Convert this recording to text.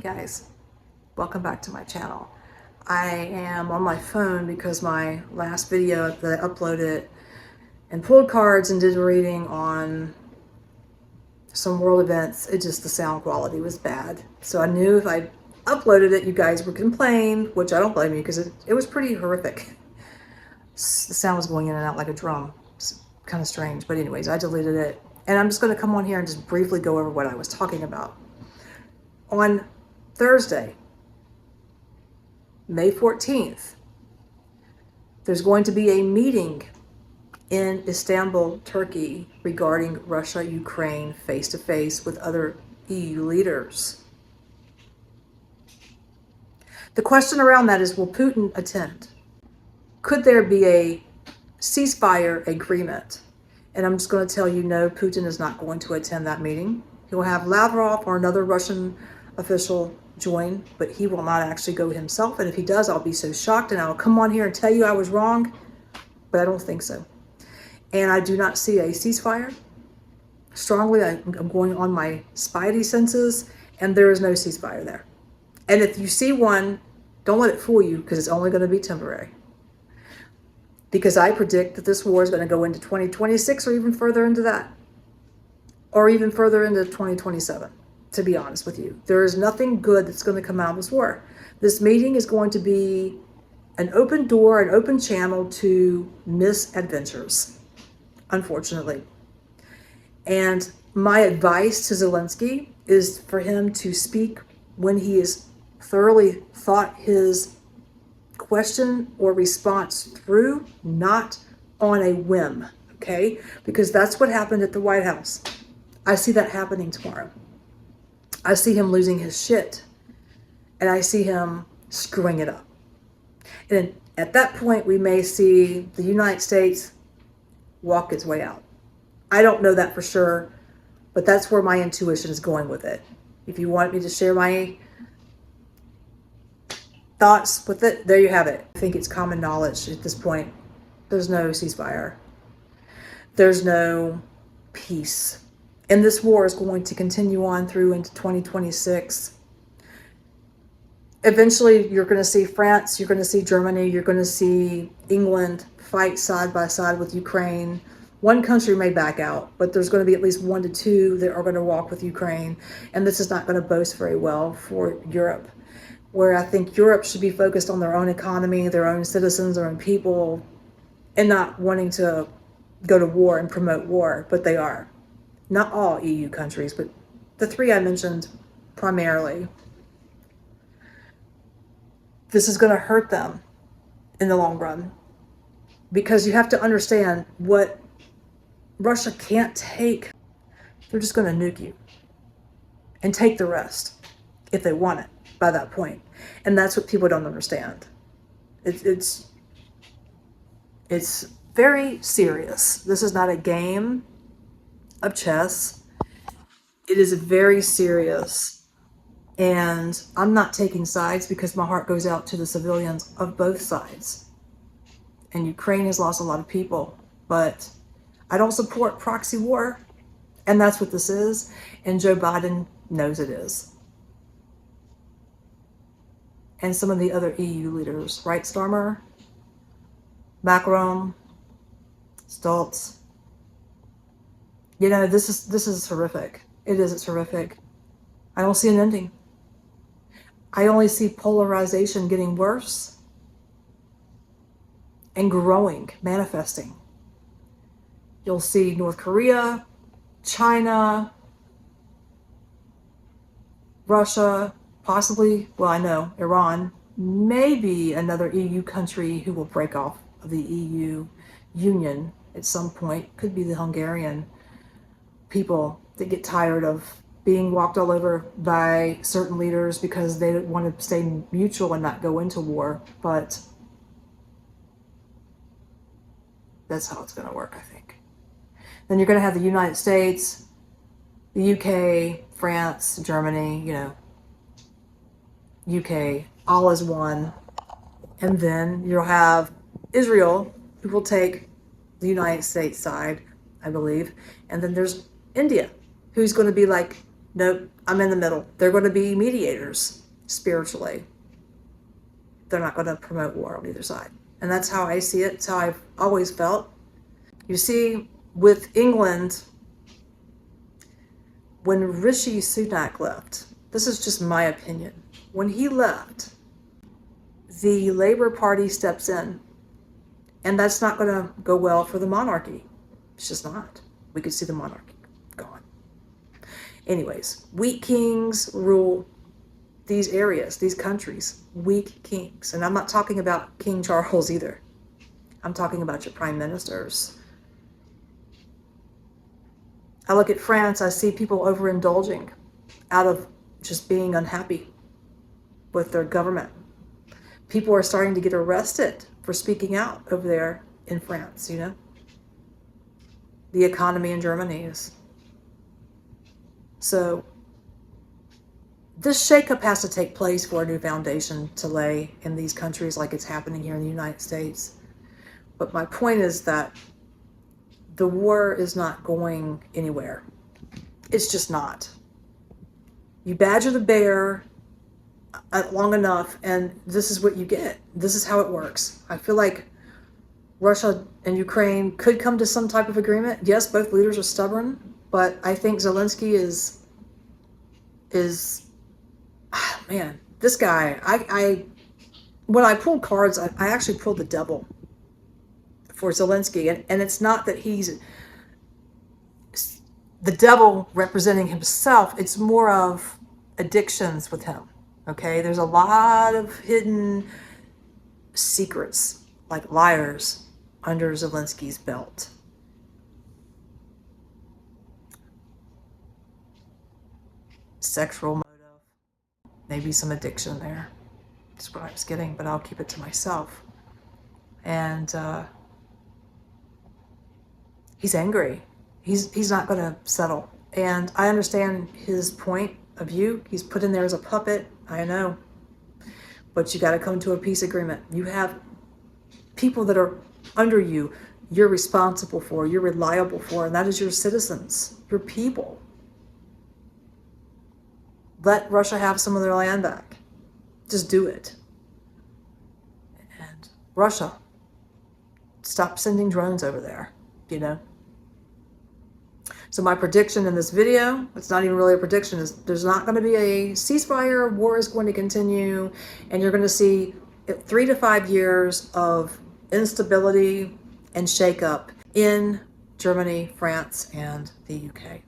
Guys, welcome back to my channel. I am on my phone because my last video that I uploaded and pulled cards and did a reading on some world events, the sound quality was bad. So I knew if I uploaded it, you guys would complain, which I don't blame you because it was pretty horrific. The sound was going in and out like a drum. It's kind of strange, but anyways, I deleted it. And I'm just going to come on here and just briefly go over what I was talking about. On Thursday, May 14th, there's going to be a meeting in Istanbul, Turkey regarding Russia, Ukraine, face-to-face with other EU leaders. The question around that is, will Putin attend? Could there be a ceasefire agreement? And I'm just going to tell you, no, Putin is not going to attend that meeting. He'll have Lavrov or another Russian official join, but he will not actually go himself. And if he does, I'll be so shocked and I'll come on here and tell you I was wrong, but I don't think so. And I do not see a ceasefire. Strongly, I'm going on my spidey senses, and there is no ceasefire there. And if you see one, don't let it fool you, because it's only going to be temporary. Because I predict that this war is going to go into 2026 or even further into that. Or even further into 2027, to be honest with you. There is nothing good that's going to come out of this war. This meeting is going to be an open door, an open channel to misadventures, unfortunately. And my advice to Zelensky is for him to speak when he has thoroughly thought his question or response through, not on a whim, okay? Because that's what happened at the White House. I see that happening tomorrow. I see him losing his shit, and I see him screwing it up. And at that point, we may see the United States walk its way out. I don't know that for sure, but that's where my intuition is going with it. If you want me to share my thoughts with it, there you have it. I think it's common knowledge at this point. There's no ceasefire. There's no peace. And this war is going to continue on through into 2026. Eventually, you're going to see France, you're going to see Germany, you're going to see England fight side by side with Ukraine. One country may back out, but there's going to be at least 1 to 2 that are going to walk with Ukraine. And this is not going to boast very well for Europe, where I think Europe should be focused on their own economy, their own citizens, their own people, and not wanting to go to war and promote war, but they are. Not all EU countries, but the 3 I mentioned primarily. This is going to hurt them in the long run, because you have to understand what Russia can't take. They're just going to nuke you and take the rest if they want it by that point. And that's what people don't understand. It's very serious. This is not a game of chess. It is very serious. And I'm not taking sides because my heart goes out to the civilians of both sides. And Ukraine has lost a lot of people, but I don't support proxy war. And that's what this is. And Joe Biden knows it is. And some of the other EU leaders, right, Starmer, Macron, Stoltz. You know, this is horrific. It's horrific. I don't see an ending. I only see polarization getting worse and growing, manifesting. You'll see North Korea, China, Russia, possibly, well, I know, Iran, maybe another EU country who will break off of the EU Union at some point. Could be the Hungarian people that get tired of being walked all over by certain leaders because they want to stay mutual and not go into war. But that's how it's going to work, I think. Then you're going to have the United States, the UK, France, Germany, you know, UK, all as one. And then you'll have Israel, who will take the United States side, I believe. And then there's India, who's going to be like Nope, I'm in the middle. They're going to be mediators spiritually. They're not going to promote war on either side. And that's how I see it. It's how I've always felt. You see, with England, when Rishi Sunak left, this is just my opinion. When he left, the Labour Party steps in. And that's not going to go well for the monarchy. It's just not. We could see the monarchy gone. Anyways, weak kings rule these areas, these countries. Weak kings. And I'm not talking about King Charles either. I'm talking about your prime ministers. I look at France, I see people overindulging out of just being unhappy with their government. People are starting to get arrested for speaking out over there in France, you know. The economy in Germany is. So this shakeup has to take place for a new foundation to lay in these countries like it's happening here in the United States. But my point is that the war is not going anywhere. It's just not. You badger the bear long enough, and this is what you get. This is how it works. I feel like Russia and Ukraine could come to some type of agreement. Yes, both leaders are stubborn, but I think Zelensky is man, this guy, when I pulled cards, I actually pulled the devil for Zelensky. And it's not that he's the devil representing himself. It's more of addictions with him. Okay, there's a lot of hidden secrets, like liars, under Zelensky's belt. Sexual motive, maybe some addiction there. That's what I was getting, but I'll keep it to myself. And he's angry. He's not going to settle. And I understand his point of view. He's put in there as a puppet. I know. But you got to come to a peace agreement. You have people that are under you, you're responsible for, you're reliable for, and that is your citizens, your people. Let Russia have some of their land back. Just do it. And Russia, stop sending drones over there, you know. So my prediction in this video, it's not even really a prediction, is there's not going to be a ceasefire, war is going to continue, and you're going to see 3 to 5 years of instability and shakeup in Germany, France, and the UK.